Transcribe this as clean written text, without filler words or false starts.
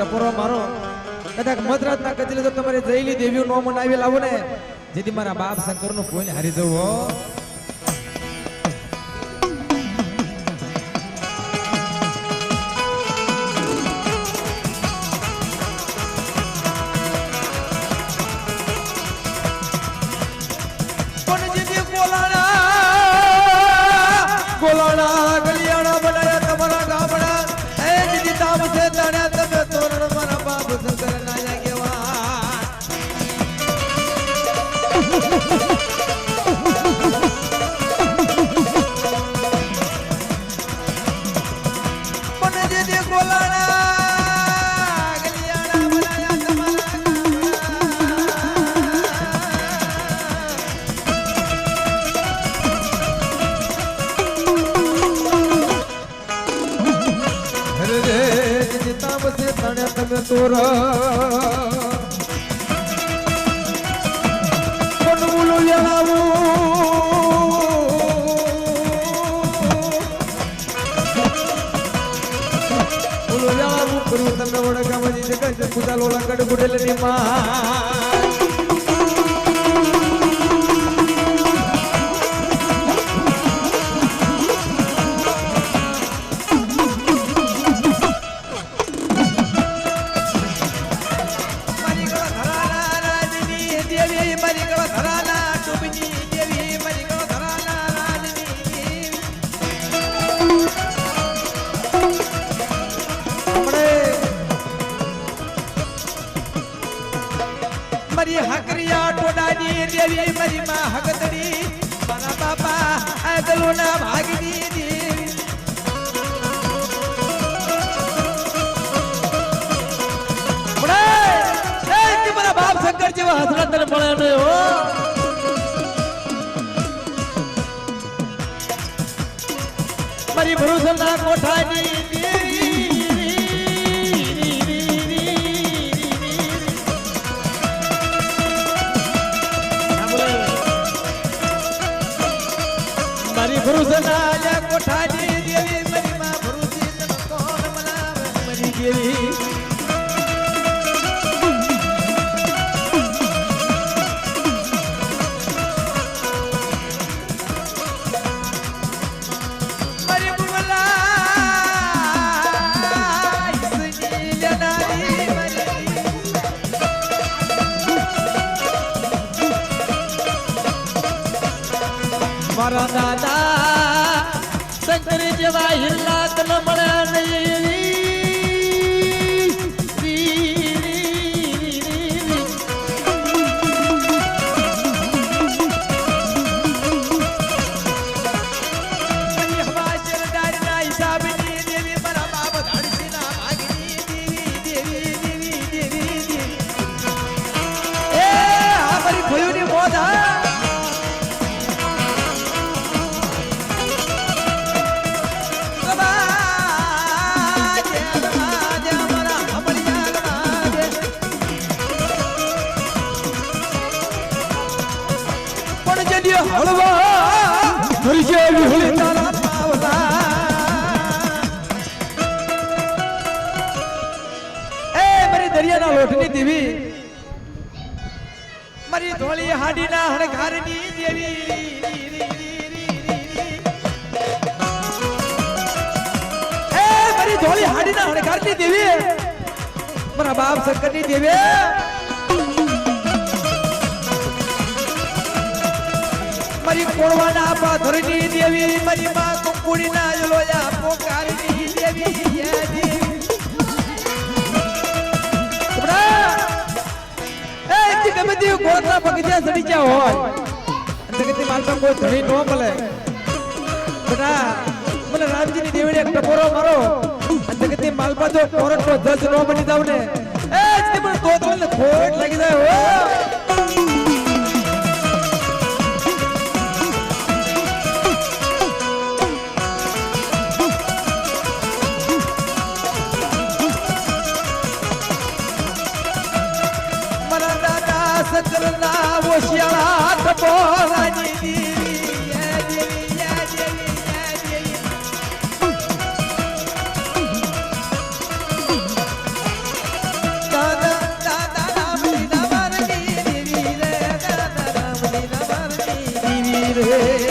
ટપોરો મારો કદાચ મધરાતના કચલે તો તમારે જઈલી દેવીઓ નો મનાવી લાવો ને જેથી મારા બાપ શંકર નું કોઈ હારી જવું હો. ગોલાણા ગલિયાણા બનાયા તમારા ગામડા એ દીદી તામ છે તાણ્યા તમે તોરણ મારા બાપ શંકર ના કેવા મને દીદી ગોલાણા ગલિયાણા બનાયા તમારા તમે તોર કોણ બોલો જણાવું બોલો જણાવું કર્યું તમે વડગામની જગ્યા પૂજા લોલા કડ ગુડેલની માં મારી હકરિયા ટોડાની દેવી મારી માં હગતડી મારા બાપા આગલોના ભાગની દેવી કે મારા બાપ શંકર જેવા હસરા તને મળે ને હો મારી ભરોસના કોઠાની ભરૂસના યા કોઠાની દેવી મારી માં ભરૂસી તને કોણ મનાવે મારી દેવી મારી બુમલા ઈસની લેનારી મારી મારા દાદા શંકર જેવા હિલ્લા તને મળ્યા નહીં હળવા હરિજે વિહળી તારા પાવલા એ મારી દરિયાના લોટની દેવી મારી ધોળી હાડીના હણઘારની દેવી એ મારી ધોળી હાડીના હણઘારની દેવી મારા બાપ શંકરની દેવી મારી કોળવાના પાથરની દેવી મારી માં કુંકુડીના લોયા પોકારની દેવી ગમે તે ગોળના બગીચા સડી ગયા હોય જગતની માલમાં કોઈ ધણી ન મળે બેટા મને રામજીની દેવીને એક ટપોરો મારો જગતની માલમાં જો કોરટનો જજ ન બની જાવ ને એ જ મને તો ખોટ લાગી જાય હો સકલના ઓશિયાળા ટપોરાની દેવી યા દેવી યા દેવી યા દેવી વીર રે